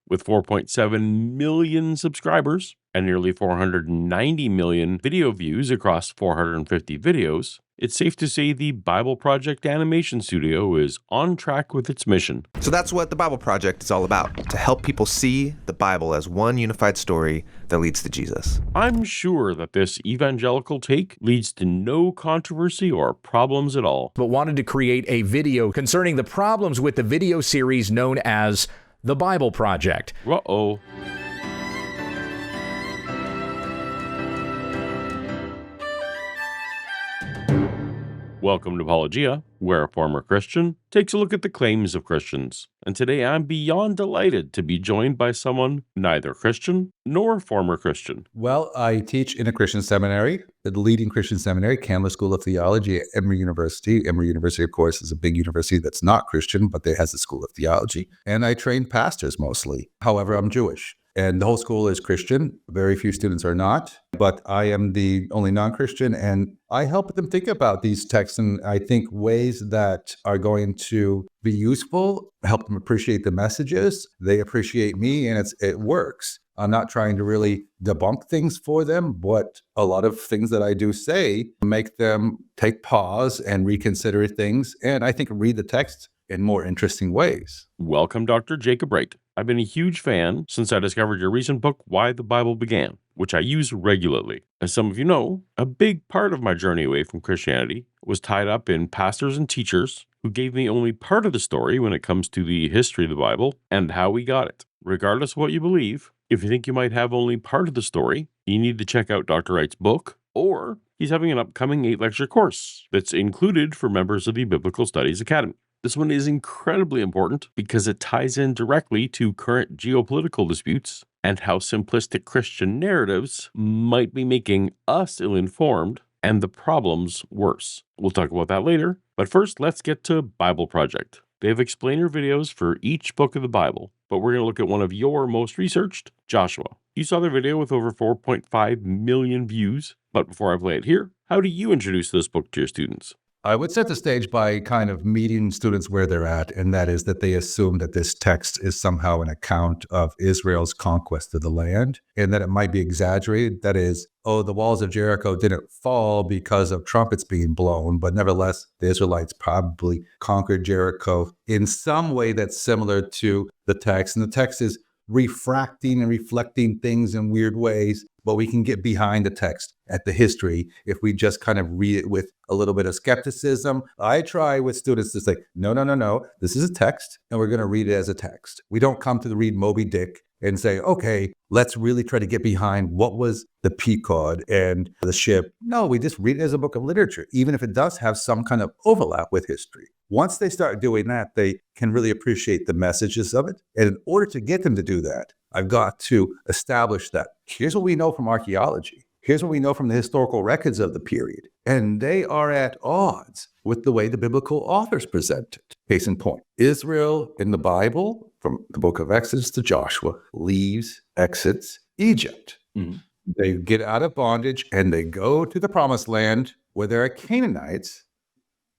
With 4.7 million subscribers and nearly 490 million video views across 450 videos, it's safe to say the Bible Project Animation Studio is on track with its mission. So that's what the Bible Project is all about, to help people see the Bible as one unified story that leads to Jesus. I'm sure that this evangelical take leads to no controversy or problems at all. But wanted to create a video concerning the problems with the video series known as the Bible Project. Uh-oh. Welcome to Paulogia, where a former Christian takes a look at the claims of Christians. And today I'm beyond delighted to be joined by someone neither Christian nor former Christian. Well, I teach in a Christian seminary, the leading Christian seminary, Candler School of Theology at Emory University. Emory University, of course, is a big university that's not Christian, but it has a school of theology. And I train pastors mostly. However, I'm Jewish. And the whole school is Christian. Very few students are not, but I am the only non-Christian, and I help them think about these texts and I think ways that are going to be useful, help them appreciate the messages. They appreciate me, and it works. I'm not trying to really debunk things for them, but a lot of things that I do say make them take pause and reconsider things, and I think read the text in more interesting ways. Welcome, Dr. Jacob Wright. I've been a huge fan since I discovered your recent book, Why the Bible Began, which I use regularly. As some of you know, a big part of my journey away from Christianity was tied up in pastors and teachers who gave me only part of the story when it comes to the history of the Bible and how we got it. Regardless of what you believe, if you think you might have only part of the story, you need to check out Dr. Wright's book, or he's having an upcoming 8-lecture course that's included for members of the Biblical Studies Academy. This one is incredibly important because it ties in directly to current geopolitical disputes and how simplistic Christian narratives might be making us ill-informed and the problems worse. We'll talk about that later, but first let's get to Bible Project. They have explainer videos for each book of the Bible, but we're going to look at one of your most researched, Joshua. You saw their video with over 4.5 million views, but before I play it here, how do you introduce this book to your students? I would set the stage by kind of meeting students where they're at, and that is that they assume that this text is somehow an account of Israel's conquest of the land, and that it might be exaggerated. That is, the walls of Jericho didn't fall because of trumpets being blown, but nevertheless, the Israelites probably conquered Jericho in some way that's similar to the text, and the text is refracting and reflecting things in weird ways, but we can get behind the text at the history if we just kind of read it with a little bit of skepticism. I try with students to say, no, this is a text, and we're going to read it as a text. We don't come to read Moby Dick and say, okay, let's really try to get behind what was the Pequod and the ship. No, we just read it as a book of literature, even if it does have some kind of overlap with history. Once they start doing that, they can really appreciate the messages of it. And in order to get them to do that, I've got to establish that here's what we know from archaeology. Here's what we know from the historical records of the period. And they are at odds with the way the biblical authors present it. Case in point, Israel in the Bible, from the book of Exodus to Joshua, exits Egypt. They get out of bondage and they go to the promised land where there are Canaanites.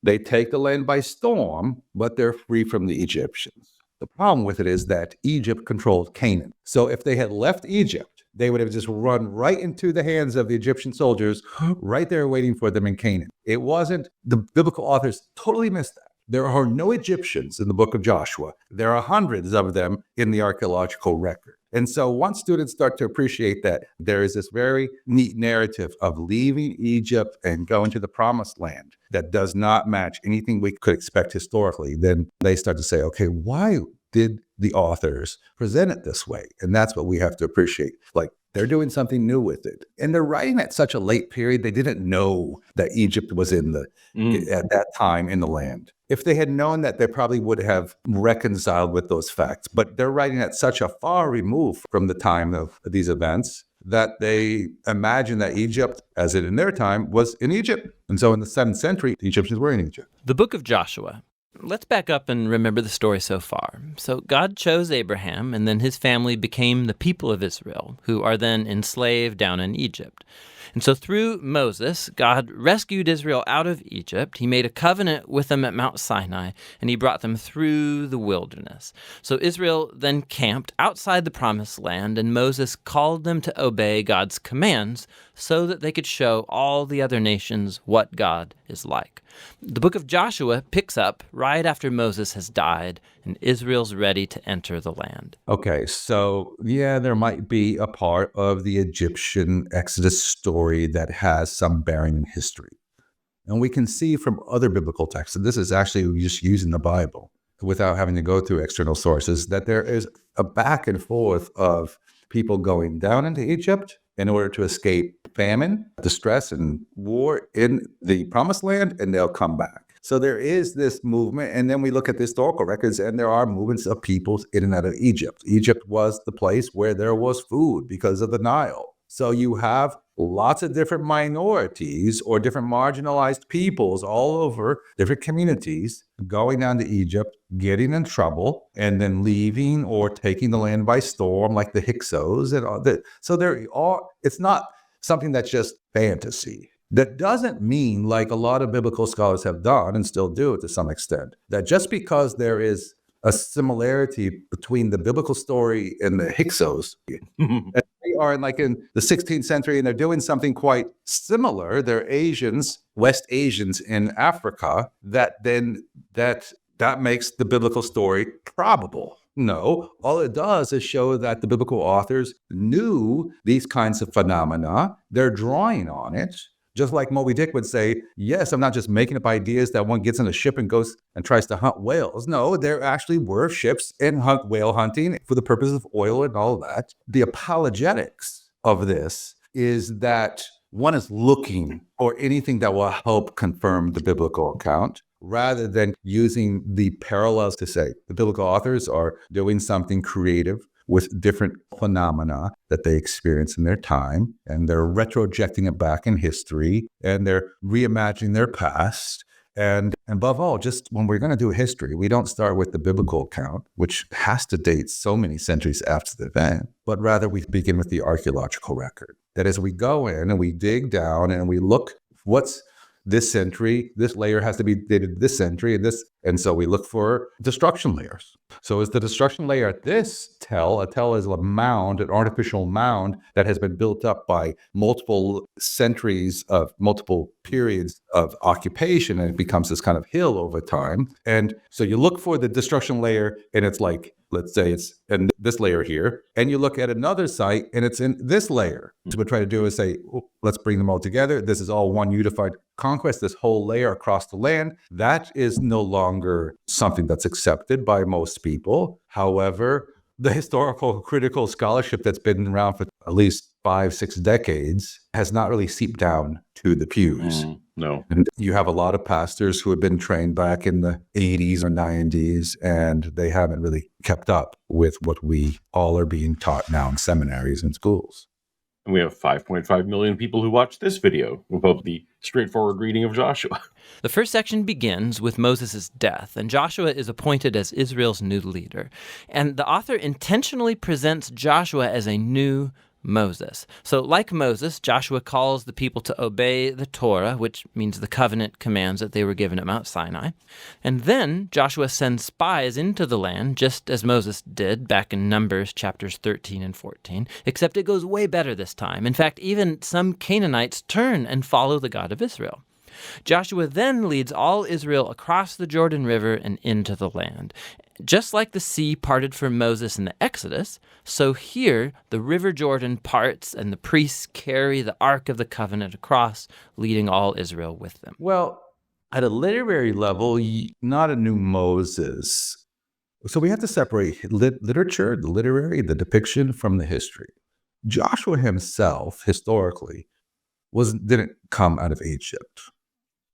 They take the land by storm, but they're free from the Egyptians. The problem with it is that Egypt controlled Canaan. So if they had left Egypt, they would have just run right into the hands of the Egyptian soldiers right there waiting for them in Canaan. It wasn't, the biblical authors totally missed that. There are no Egyptians in the book of Joshua. There are hundreds of them in the archaeological record. And so once students start to appreciate that there is this very neat narrative of leaving Egypt and going to the promised land that does not match anything we could expect historically, then they start to say, okay, why did the authors present it this way? And that's what we have to appreciate. Like, they're doing something new with it. And they're writing at such a late period, they didn't know that Egypt was at that time in the land. If they had known that, they probably would have reconciled with those facts. But they're writing at such a far remove from the time of these events that they imagine that Egypt, as it in their time, was in Egypt. And so in the 7th century, the Egyptians were in Egypt. The book of Joshua. Let's back up and remember the story so far. So God chose Abraham, and then his family became the people of Israel, who are then enslaved down in Egypt. And so through Moses, God rescued Israel out of Egypt. He made a covenant with them at Mount Sinai, and he brought them through the wilderness. So Israel then camped outside the promised land, and Moses called them to obey God's commands so that they could show all the other nations what God is like. The book of Joshua picks up right after Moses has died, and Israel's ready to enter the land. Okay, so yeah, there might be a part of the Egyptian Exodus story that has some bearing in history. And we can see from other biblical texts, and this is actually just using the Bible without having to go through external sources, that there is a back and forth of people going down into Egypt in order to escape famine, distress, and war in the promised land, and they'll come back. So there is this movement, and then we look at the historical records, and there are movements of peoples in and out of Egypt. Egypt was the place where there was food because of the Nile. So you have lots of different minorities or different marginalized peoples all over different communities going down to Egypt, getting in trouble, and then leaving or taking the land by storm, like the Hyksos and all that. So it's not something that's just fantasy. That doesn't mean, like a lot of biblical scholars have done and still do to some extent, that just because there is a similarity between the biblical story and the Hyksos, and they are in the 16th century and they're doing something quite similar. They're Asians, West Asians in Africa, that makes the biblical story probable. No, all it does is show that the biblical authors knew these kinds of phenomena. They're drawing on it. Just like Moby Dick would say, yes, I'm not just making up ideas that one gets in a ship and goes and tries to hunt whales. No, there actually were ships and whale hunting for the purpose of oil and all that. The apologetics of this is that one is looking for anything that will help confirm the biblical account, rather than using the parallels to say the biblical authors are doing something creative with different phenomena that they experience in their time, and they're retrojecting it back in history, and they're reimagining their past. And above all, just when we're going to do history, we don't start with the biblical account, which has to date so many centuries after the event, but rather we begin with the archaeological record. That is, we go in and we dig down and we look, what's this century, this layer has to be dated this century, and so we look for destruction layers. So is the destruction layer at this tell? A tell is a mound, an artificial mound that has been built up by multiple centuries of multiple periods of occupation, and it becomes this kind of hill over time. And so you look for the destruction layer, and it's like, let's say it's in this layer here, and you look at another site and it's in this layer. So what we try to do is say, let's bring them all together. This is all one unified conquest, this whole layer across the land. That is no longer something that's accepted by most people. However, the historical critical scholarship that's been around for at least 5-6 decades has not really seeped down to the pews. No. And you have a lot of pastors who have been trained back in the 80s or 90s, and they haven't really kept up with what we all are being taught now in seminaries and schools. And we have 5.5 million people who watch this video above the straightforward reading of Joshua. The first section begins with Moses' death, and Joshua is appointed as Israel's new leader. And the author intentionally presents Joshua as a new Moses. So like Moses, Joshua calls the people to obey the Torah, which means the covenant commands that they were given at Mount Sinai. And then Joshua sends spies into the land, just as Moses did back in Numbers chapters 13 and 14, except it goes way better this time. In fact, even some Canaanites turn and follow the God of Israel. Joshua then leads all Israel across the Jordan River and into the land. Just like the sea parted for Moses in the Exodus, so here the river Jordan parts and the priests carry the Ark of the Covenant across, leading all Israel with them. Well, at a literary level, not a new Moses. So we have to separate literature, the literary, the depiction from the history. Joshua himself, historically, didn't come out of Egypt.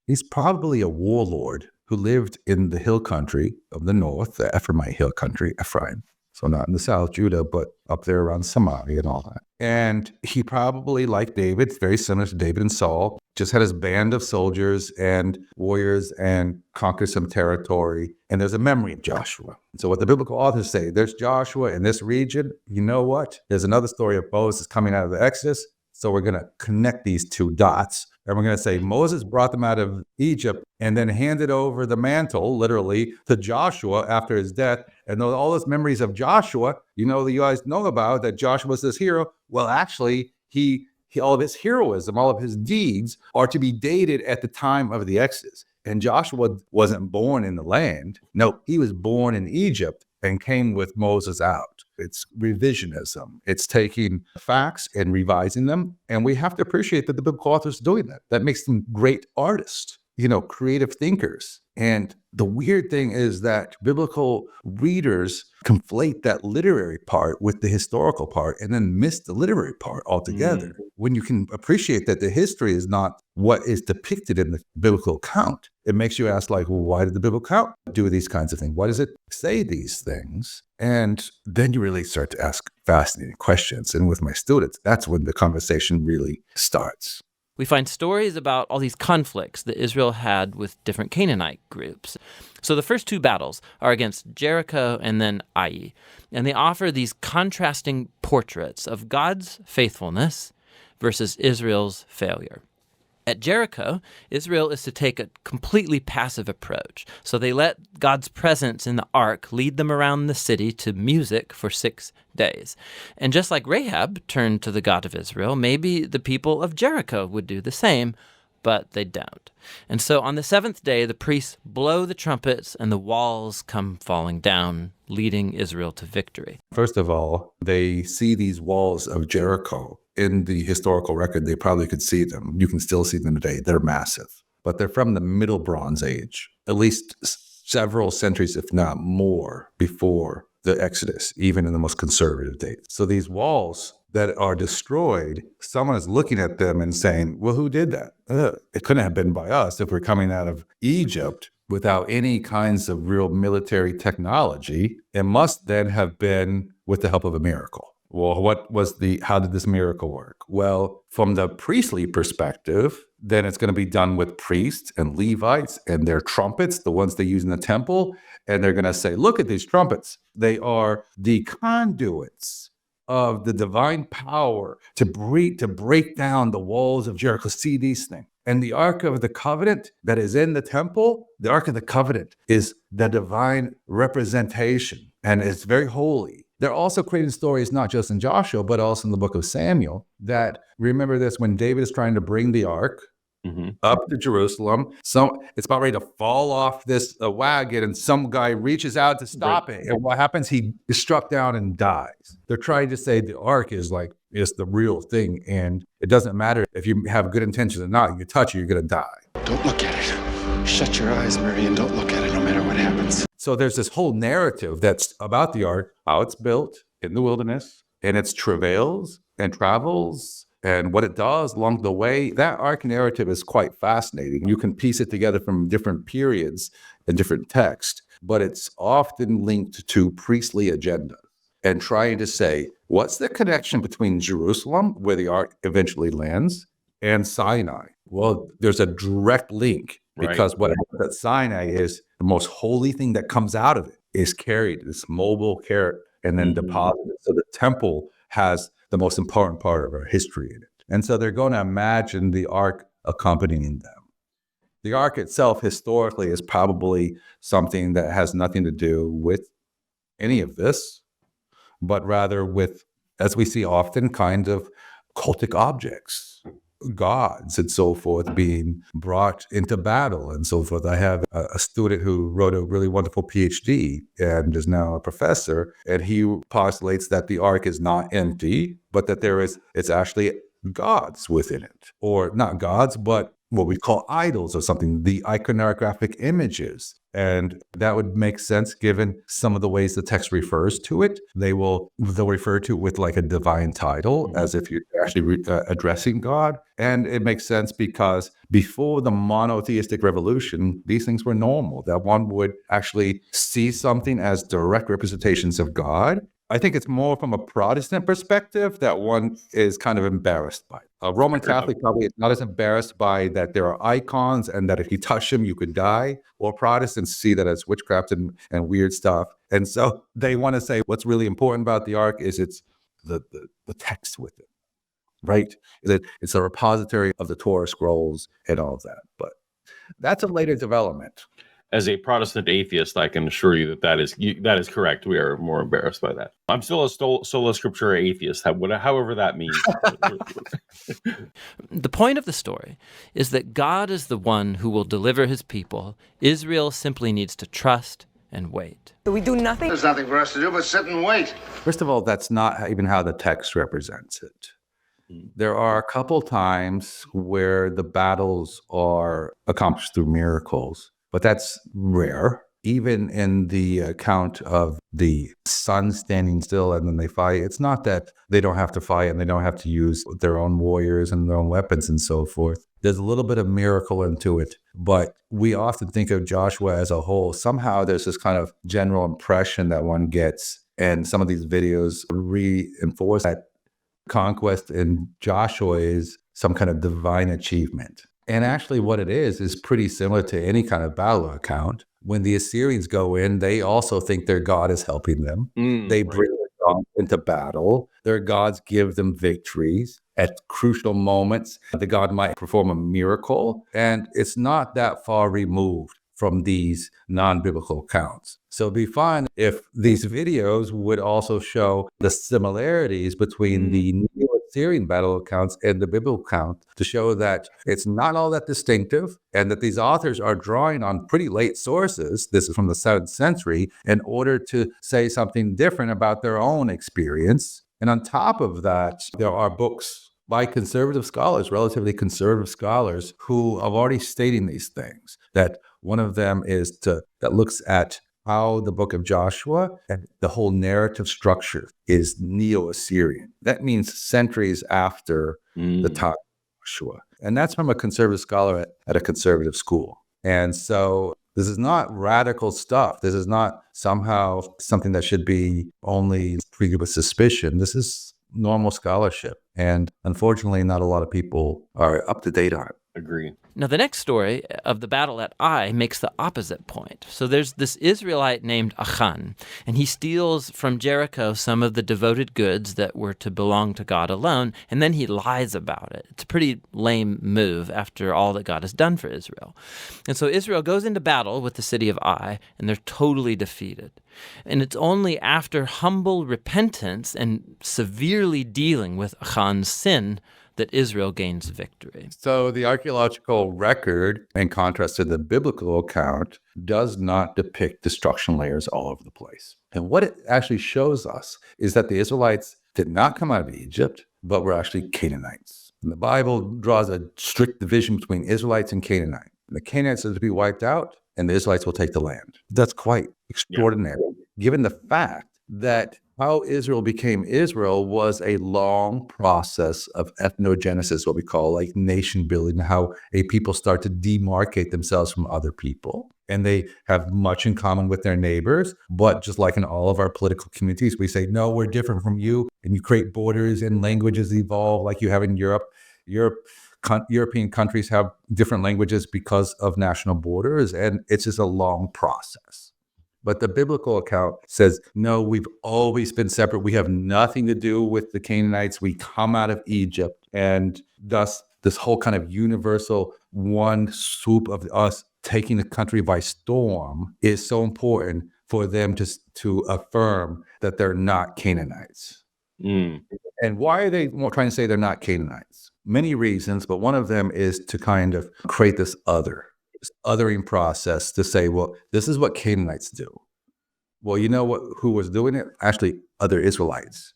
He's probably a warlord who lived in the hill country of the north, the Ephraimite hill country, Ephraim. So not in the south, Judah, but up there around Samaria and all that. And he probably, like David, very similar to David and Saul, just had his band of soldiers and warriors and conquered some territory. And there's a memory of Joshua. So what the biblical authors say, there's Joshua in this region. You know what? There's another story of Moses coming out of the Exodus. So we're going to connect these two dots. And we're going to say Moses brought them out of Egypt and then handed over the mantle, literally, to Joshua after his death. And all those memories of Joshua, you guys know about that Joshua was this hero. Well, actually, he all of his heroism, all of his deeds are to be dated at the time of the Exodus. And Joshua wasn't born in the land. No, he was born in Egypt and came with Moses out. It's revisionism. It's taking facts and revising them. And we have to appreciate that the biblical authors are doing that. That makes them great artists, creative thinkers. And the weird thing is that biblical readers conflate that literary part with the historical part and then miss the literary part altogether. When you can appreciate that the history is not what is depicted in the biblical account, it makes you ask, well, why did the biblical account do these kinds of things? Why does it say these things? And then you really start to ask fascinating questions. And with my students, that's when the conversation really starts. We find stories about all these conflicts that Israel had with different Canaanite groups. So the first two battles are against Jericho and then Ai, and they offer these contrasting portraits of God's faithfulness versus Israel's failure. At Jericho, Israel is to take a completely passive approach. So they let God's presence in the ark lead them around the city to music for 6 days. And just like Rahab turned to the God of Israel, maybe the people of Jericho would do the same, but they don't. And so on the seventh day, the priests blow the trumpets and the walls come falling down, leading Israel to victory. First of all, they see these walls of Jericho. In the historical record, they probably could see them. You can still see them today. They're massive. But they're from the Middle Bronze Age, at least several centuries, if not more, before the Exodus, even in the most conservative dates. So these walls that are destroyed, someone is looking at them and saying, well, who did that? It couldn't have been by us if we're coming out of Egypt without any kinds of real military technology. It must then have been with the help of a miracle. Well, how did this miracle work? Well, from the priestly perspective, then it's going to be done with priests and Levites and their trumpets, the ones they use in the temple. And they're going to say, look at these trumpets. They are the conduits of the divine power to break down the walls of Jericho. See these things. And the Ark of the Covenant that is in the temple, the Ark of the Covenant is the divine representation, and it's very holy. They're also creating stories, not just in Joshua, but also in the book of Samuel, that remember this, when David is trying to bring the ark up to Jerusalem, it's about ready to fall off this wagon, and some guy reaches out to stop it. And what happens? He is struck down and dies. They're trying to say the ark is the real thing, and it doesn't matter if you have good intentions or not. You touch it, you're going to die. Don't look at it. Shut your eyes, Mary, and don't look at it no matter what happens. So there's this whole narrative that's about the ark, how it's built in the wilderness, and its travails and travels, and what it does along the way. That ark narrative is quite fascinating. You can piece it together from different periods and different texts, but it's often linked to priestly agenda and trying to say, what's the connection between Jerusalem, where the ark eventually lands, and Sinai? Well, there's a direct link, because what happens at Sinai is the most holy thing that comes out of it is carried, this mobile carrot, and then deposited. So the temple has the most important part of our history in it. And so they're going to imagine the ark accompanying them. The ark itself historically is probably something that has nothing to do with any of this, but rather with, as we see often, kind of cultic objects, gods and so forth being brought into battle and so forth. I have a student who wrote a really wonderful PhD and is now a professor, and he postulates that the ark is not empty, but that it's actually gods within it, or not gods, but what we call idols or something, the iconographic images. And that would make sense given some of the ways the text refers to it. They'll refer to it with like a divine title, as if you're actually addressing God. And it makes sense because before the monotheistic revolution, these things were normal, that one would actually see something as direct representations of God. I think it's more from a Protestant perspective that one is kind of embarrassed by. A Roman Catholic probably is not as embarrassed by that there are icons and that if you touch them, you could die. Or Protestants see that as witchcraft and weird stuff. And so they want to say what's really important about the ark is it's the text with it. right? That it's a repository of the Torah scrolls and all of that. But that's a later development. As a Protestant atheist, I can assure you that that is correct. We are more embarrassed by that. I'm still a sola scriptura atheist, however that means. The point of the story is that God is the one who will deliver his people. Israel simply needs to trust and wait. We do nothing. There's nothing for us to do but sit and wait. First of all, that's not even how the text represents it. There are a couple times where the battles are accomplished through miracles, but that's rare. Even in the account of the sun standing still and then they fight, it's not that they don't have to fight and they don't have to use their own warriors and their own weapons and so forth. There's a little bit of miracle into it, but we often think of Joshua as a whole. Somehow there's this kind of general impression that one gets, and some of these videos reinforce that conquest in Joshua is some kind of divine achievement. And actually what it is pretty similar to any kind of battle account. When the Assyrians go in, they also think their God is helping them. They bring their God into battle. Their gods give them victories at crucial moments. The God might perform a miracle, and it's not that far removed from these non-biblical accounts. So it'd be fine if these videos would also show the similarities between the Neo-Assyrian battle accounts and the biblical account to show that it's not all that distinctive and that these authors are drawing on pretty late sources, this is from the 7th century, in order to say something different about their own experience. And on top of that, there are books by conservative scholars, relatively conservative scholars, who are already stating these things. That one of them is that looks at how the book of Joshua and the whole narrative structure is Neo-Assyrian. That means centuries after the time of Joshua. And that's from a conservative scholar at a conservative school. And so this is not radical stuff. This is not somehow something that should be only treated with suspicion. This is normal scholarship. And unfortunately, not a lot of people are up to date on it. Agree. Now, the next story of the battle at Ai makes the opposite point. So there's this Israelite named Achan, and he steals from Jericho some of the devoted goods that were to belong to God alone, and then he lies about it. It's a pretty lame move after all that God has done for Israel. And so Israel goes into battle with the city of Ai, and they're totally defeated. And it's only after humble repentance and severely dealing with Achan's sin that Israel gains victory. So the archaeological record, in contrast to the biblical account, does not depict destruction layers all over the place. And what it actually shows us is that the Israelites did not come out of Egypt, but were actually Canaanites. And the Bible draws a strict division between Israelites and Canaanites. The Canaanites are to be wiped out, and the Israelites will take the land. That's quite extraordinary, given the fact that how Israel became Israel was a long process of ethnogenesis, what we call like nation building, how a people start to demarcate themselves from other people. And they have much in common with their neighbors. But just like in all of our political communities, we say, no, we're different from you. And you create borders and languages evolve like you have in Europe. European countries have different languages because of national borders. And it's just a long process. But the biblical account says, no, we've always been separate. We have nothing to do with the Canaanites. We come out of Egypt. And thus, this whole kind of universal one swoop of us taking the country by storm is so important for them to affirm that they're not Canaanites. And why are they trying to say they're not Canaanites? Many reasons, but one of them is to kind of create this othering process to say, well, this is what Canaanites do. Well, you know who was doing it? Actually, other Israelites.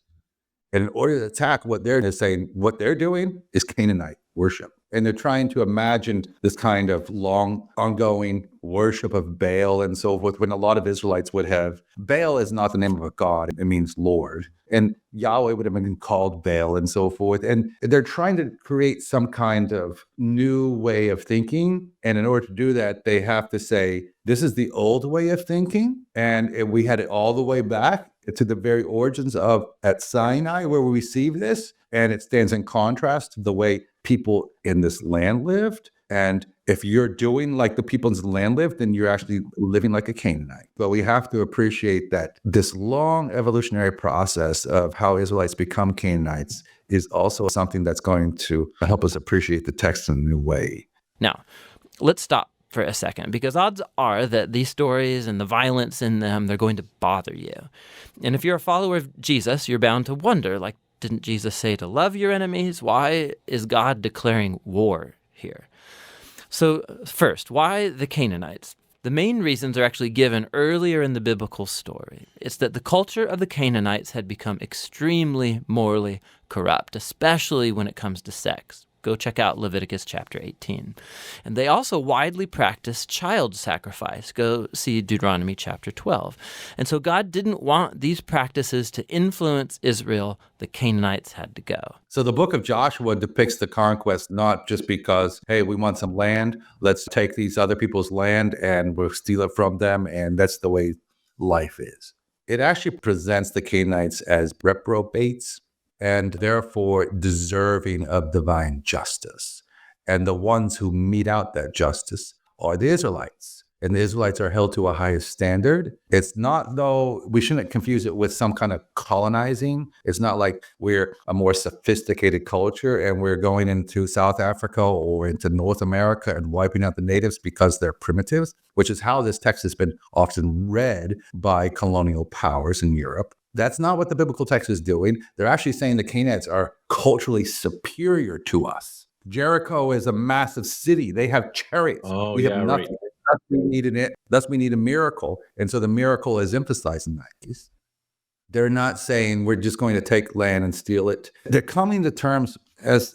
And in order to attack what they're saying, what they're doing is Canaanite worship. And they're trying to imagine this kind of long, ongoing worship of Baal and so forth, when a lot of Israelites would have. Baal is not the name of a god, it means Lord. And Yahweh would have been called Baal and so forth. And they're trying to create some kind of new way of thinking. And in order to do that, they have to say, this is the old way of thinking. And we had it all the way back to the very origins of at Sinai, where we receive this. And it stands in contrast to the way people in this land lived. And if you're doing like the people in the land lived, then you're actually living like a Canaanite. But we have to appreciate that this long evolutionary process of how Israelites become Canaanites is also something that's going to help us appreciate the text in a new way. Now, let's stop for a second, because odds are that these stories and the violence in them, they're going to bother you. And if you're a follower of Jesus, you're bound to wonder, like, didn't Jesus say to love your enemies? Why is God declaring war here? So first, why the Canaanites? The main reasons are actually given earlier in the biblical story. It's that the culture of the Canaanites had become extremely morally corrupt, especially when it comes to sex. Go check out Leviticus chapter 18. And they also widely practiced child sacrifice. Go see Deuteronomy chapter 12. And so God didn't want these practices to influence Israel. The Canaanites had to go. So the book of Joshua depicts the conquest not just because, hey, we want some land, let's take these other people's land and we'll steal it from them, and that's the way life is. It actually presents the Canaanites as reprobates, and therefore deserving of divine justice. And the ones who mete out that justice are the Israelites. And the Israelites are held to a higher standard. It's not, though, we shouldn't confuse it with some kind of colonizing. It's not like we're a more sophisticated culture and we're going into South Africa or into North America and wiping out the natives because they're primitives, which is how this text has been often read by colonial powers in Europe. That's not what the biblical text is doing. They're actually saying the Canaanites are culturally superior to us. Jericho is a massive city. They have chariots. We have nothing. Right. Thus we needed it. Thus we need a miracle. And so the miracle is emphasized in that case. They're not saying we're just going to take land and steal it. They're coming to terms as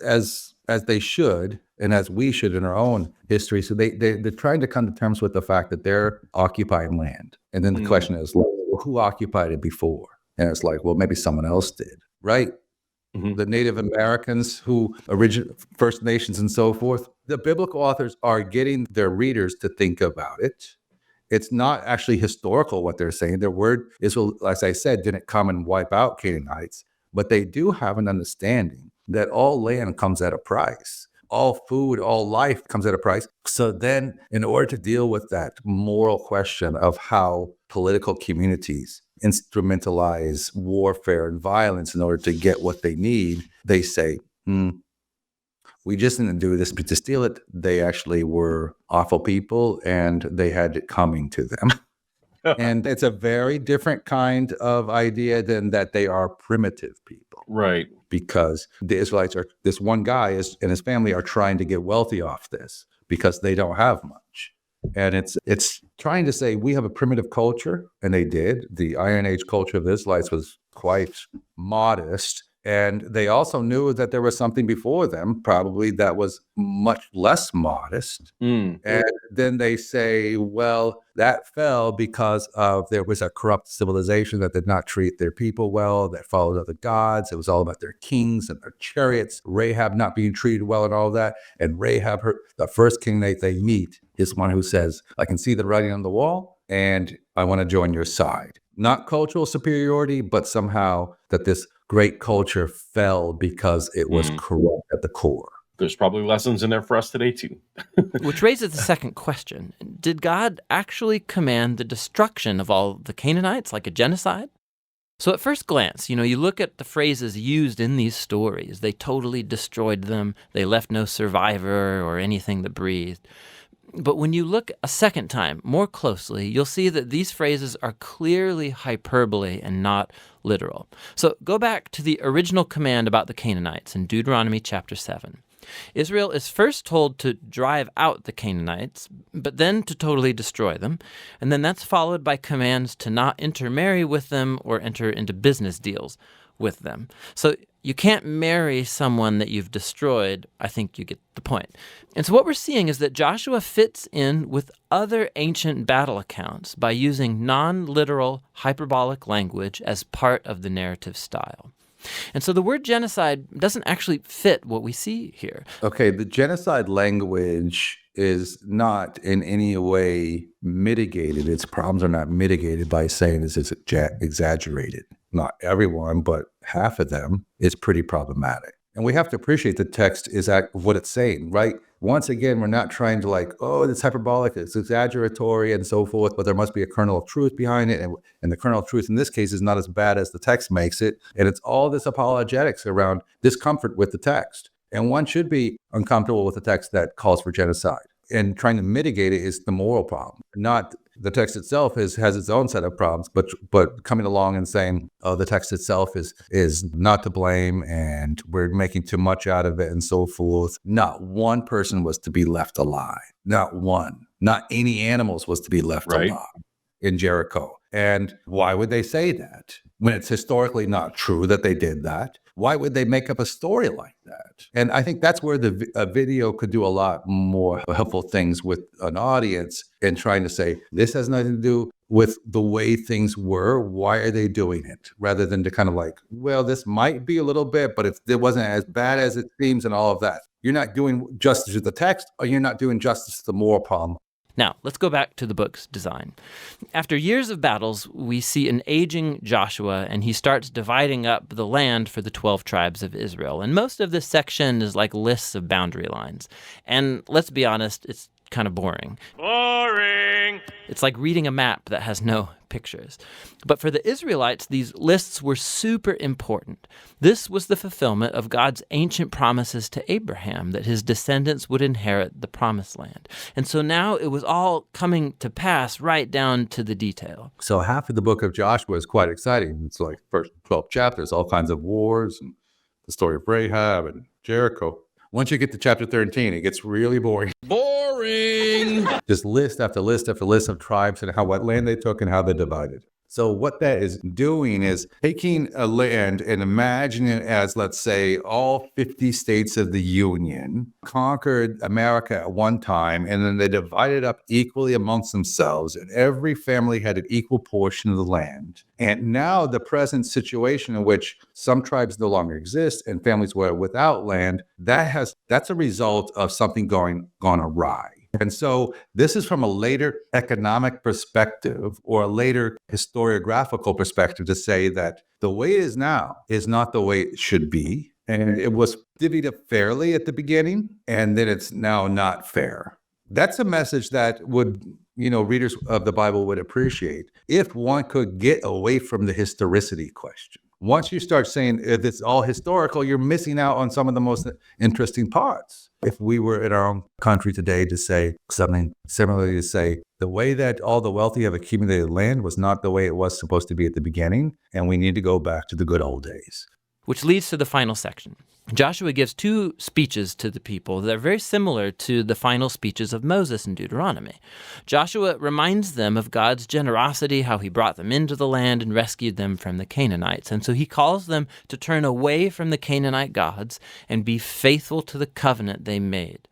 they should and as we should in our own history. So they're trying to come to terms with the fact that they're occupying land. And then the question is, well, who occupied it before? And it's like, well, maybe someone else did, right? The Native Americans who First Nations and so forth. The biblical authors are getting their readers to think about it. It's not actually historical what they're saying. Their word, Israel, as I said, didn't come and wipe out Canaanites, but they do have an understanding that all land comes at a price. All food, all life comes at a price. So then, in order to deal with that moral question of how political communities instrumentalize warfare and violence in order to get what they need, they say, we just didn't do this to steal it. They actually were awful people and they had it coming to them. And it's a very different kind of idea than that they are primitive people. Right. Because the Israelites this one guy and his family are trying to get wealthy off this because they don't have much. And it's trying to say we have a primitive culture, and they did. The Iron Age culture of the Israelites was quite modest. And they also knew that there was something before them, probably that was much less modest. And then they say, well, that fell because there was a corrupt civilization that did not treat their people well, that followed other gods. It was all about their kings and their chariots, Rahab not being treated well and all that. And Rahab, the first king they meet, is one who says, I can see the writing on the wall, and I want to join your side. Not cultural superiority, but somehow that this great culture fell because it was corrupt at the core. There's probably lessons in there for us today, too. Which raises the second question. Did God actually command the destruction of all the Canaanites, like a genocide? So at first glance, you look at the phrases used in these stories. They totally destroyed them. They left no survivor or anything that breathed. But when you look a second time more closely, you'll see that these phrases are clearly hyperbole and not literal. So go back to the original command about the Canaanites in Deuteronomy chapter 7. Israel is first told to drive out the Canaanites, but then to totally destroy them. And then that's followed by commands to not intermarry with them or enter into business deals with them. So you can't marry someone that you've destroyed. I think you get the point. And so what we're seeing is that Joshua fits in with other ancient battle accounts by using non-literal hyperbolic language as part of the narrative style. And so the word genocide doesn't actually fit what we see here. Okay, the genocide language is not in any way mitigated. Its problems are not mitigated by saying this is exaggerated. Not everyone, but half of them is pretty problematic. And we have to appreciate the text is what it's saying, right? Once again, we're not trying to like, oh, it's hyperbolic, it's exaggeratory and so forth, but there must be a kernel of truth behind it. And the kernel of truth in this case is not as bad as the text makes it. And it's all this apologetics around discomfort with the text. And one should be uncomfortable with a text that calls for genocide. And trying to mitigate it is the moral problem, not the text itself has its own set of problems, but coming along and saying, oh, the text itself is not to blame and we're making too much out of it and so forth. Not one person was to be left alive. Not one. Not any animals was to be left alive in Jericho. And why would they say that when it's historically not true that they did that? Why would they make up a story like that? And I think that's where a video could do a lot more helpful things with an audience in trying to say, this has nothing to do with the way things were. Why are they doing it? Rather than to kind of like, well, this might be a little bit, but if it wasn't as bad as it seems and all of that. You're not doing justice to the text, or you're not doing justice to the moral problem. Now, let's go back to the book's design. After years of battles, we see an aging Joshua, and he starts dividing up the land for the 12 tribes of Israel. And most of this section is like lists of boundary lines. And let's be honest, it's kind of boring. Boring! It's like reading a map that has no pictures. But for the Israelites, these lists were super important. This was the fulfillment of God's ancient promises to Abraham that his descendants would inherit the promised land. And so now it was all coming to pass right down to the detail. So half of the book of Joshua is quite exciting. It's like first 12 chapters, all kinds of wars and the story of Rahab and Jericho. Once you get to chapter 13, it gets really boring. Boring! Just list after list after list of tribes and what land they took and how they divided. So what that is doing is taking a land and imagining it as, let's say, all 50 states of the Union conquered America at one time, and then they divided up equally amongst themselves, and every family had an equal portion of the land. And now the present situation in which some tribes no longer exist and families were without land, that's a result of something gone awry. And so this is from a later economic perspective or a later historiographical perspective to say that the way it is now is not the way it should be. And it was divvied up fairly at the beginning, and then it's now not fair. That's a message that would, readers of the Bible would appreciate if one could get away from the historicity question. Once you start saying if it's all historical, you're missing out on some of the most interesting parts. If we were in our own country today to say something similarly, to say the way that all the wealthy have accumulated land was not the way it was supposed to be at the beginning, and we need to go back to the good old days. Which leads to the final section. Joshua gives two speeches to the people that are very similar to the final speeches of Moses in Deuteronomy. Joshua reminds them of God's generosity, how he brought them into the land and rescued them from the Canaanites. And so he calls them to turn away from the Canaanite gods and be faithful to the covenant they made.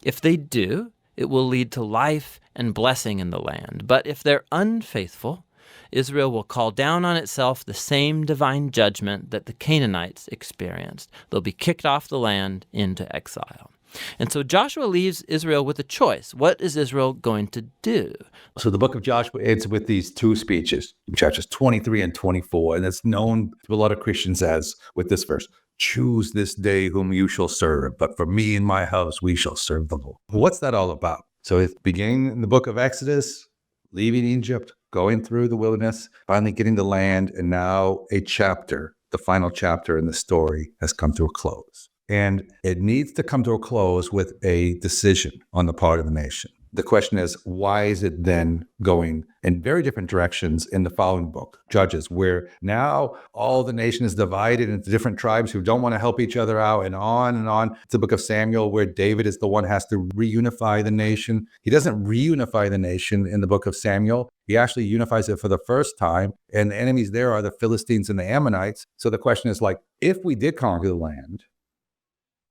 If they do, it will lead to life and blessing in the land. But if they're unfaithful, Israel will call down on itself the same divine judgment that the Canaanites experienced. They'll be kicked off the land into exile. And so Joshua leaves Israel with a choice. What is Israel going to do? So the book of Joshua ends with these two speeches, chapters 23 and 24, and it's known to a lot of Christians as, with this verse, choose this day whom you shall serve, but for me and my house we shall serve the Lord. What's that all about? So it's beginning in the book of Exodus, leaving Egypt, going through the wilderness, finally getting to land, and now a chapter, the final chapter in the story, has come to a close. And it needs to come to a close with a decision on the part of the nation. The question is, why is it then going in very different directions in the following book, Judges, where now all the nation is divided into different tribes who don't want to help each other out, and on and on. It's the book of Samuel where David is the one who has to reunify the nation. He doesn't reunify the nation in the book of Samuel. He actually unifies it for the first time, and the enemies there are the Philistines and the Ammonites. So the question is like, if we did conquer the land,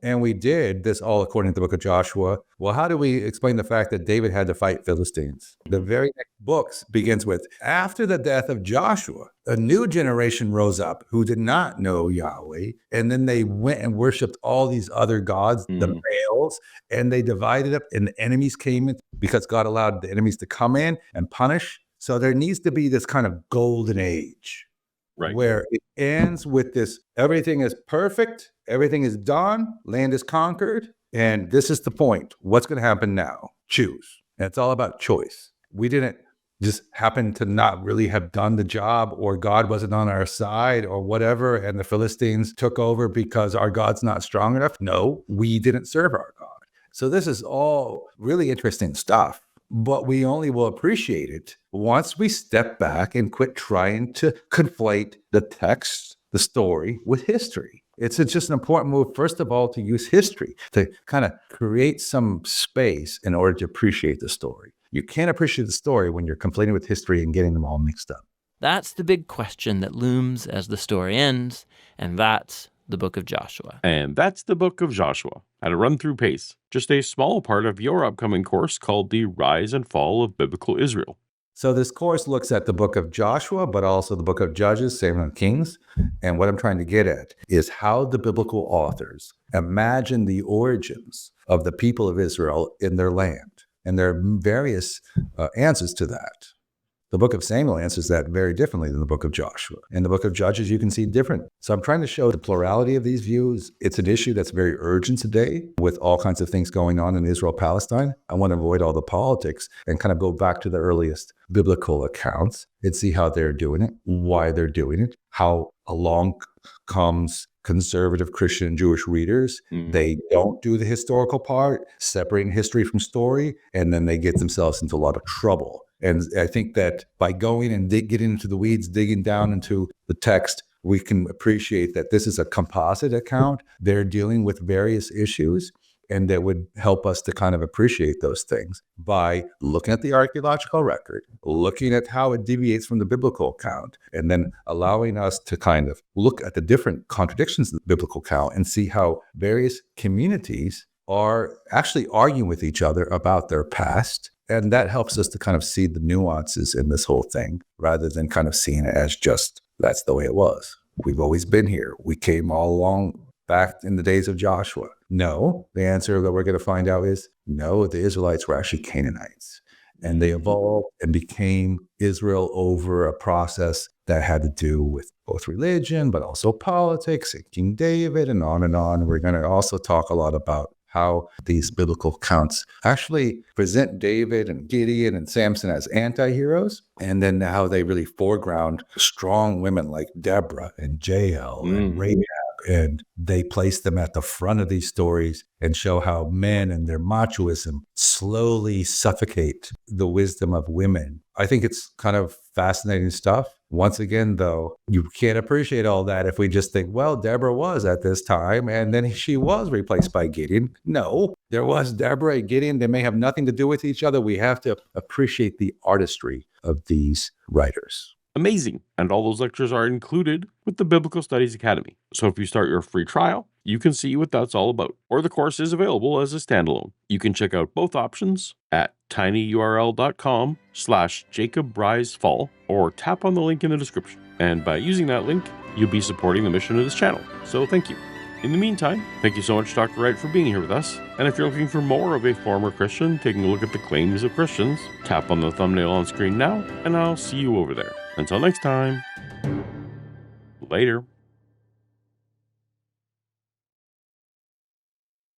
and we did this all according to the book of Joshua, well, how do we explain the fact that David had to fight Philistines? The very next book begins with, after the death of Joshua, a new generation rose up who did not know Yahweh, and then they went and worshiped all these other gods, the Baals, and they divided up, and the enemies came in because God allowed the enemies to come in and punish. So there needs to be this kind of golden age Right. where it ends with this: everything is perfect, everything is done, land is conquered, and this is the point. What's going to happen now? Choose. And it's all about choice. We didn't just happen to not really have done the job, or God wasn't on our side or whatever, and the Philistines took over because our God's not strong enough. No, we didn't serve our God. So this is all really interesting stuff, but we only will appreciate it once we step back and quit trying to conflate the text, the story, with history. It's just an important move, first of all, to use history to kind of create some space in order to appreciate the story. You can't appreciate the story when you're conflating with history and getting them all mixed up. That's the big question that looms as the story ends, and that's the book of Joshua. And that's the book of Joshua at a run-through pace, just a small part of your upcoming course called The Rise and Fall of Biblical Israel. So this course looks at the book of Joshua, but also the book of Judges, Samuel, and Kings. And what I'm trying to get at is how the biblical authors imagine the origins of the people of Israel in their land. And there are various answers to that. The book of Samuel answers that very differently than the book of Joshua. In the book of Judges, you can see different. So I'm trying to show the plurality of these views. It's an issue that's very urgent today with all kinds of things going on in Israel-Palestine. I want to avoid all the politics and kind of go back to the earliest biblical accounts and see how they're doing it, why they're doing it, how along comes conservative Christian Jewish readers. They don't do the historical part, separating history from story, and then they get themselves into a lot of trouble. And I think that by going and getting into the weeds, digging down into the text, we can appreciate that this is a composite account. They're dealing with various issues, and that would help us to kind of appreciate those things by looking at the archaeological record, looking at how it deviates from the biblical account, and then allowing us to kind of look at the different contradictions of the biblical account and see how various communities are actually arguing with each other about their past. And that helps us to kind of see the nuances in this whole thing, rather than kind of seeing it as just, that's the way it was. We've always been here. We came all along back in the days of Joshua. No, the answer that we're going to find out is no, the Israelites were actually Canaanites. And they evolved and became Israel over a process that had to do with both religion, but also politics, and King David, and on and on. We're going to also talk a lot about how these biblical accounts actually present David and Gideon and Samson as anti-heroes, and then how they really foreground strong women like Deborah and Jael and Rahab, and they place them at the front of these stories and show how men and their machoism slowly suffocate the wisdom of women. I think it's kind of fascinating stuff. Once again, though, you can't appreciate all that if we just think, well, Deborah was at this time, and then she was replaced by Gideon. No, there was Deborah and Gideon. They may have nothing to do with each other. We have to appreciate the artistry of these writers. Amazing. And all those lectures are included with the Biblical Studies Academy. So if you start your free trial, you can see what that's all about. Or the course is available as a standalone. You can check out both options at tinyurl.com/JacobRiseFall, or tap on the link in the description. And by using that link, you'll be supporting the mission of this channel. So thank you. In the meantime, thank you so much, Dr. Wright, for being here with us. And if you're looking for more of a former Christian taking a look at the claims of Christians, tap on the thumbnail on screen now, and I'll see you over there. Until next time, later.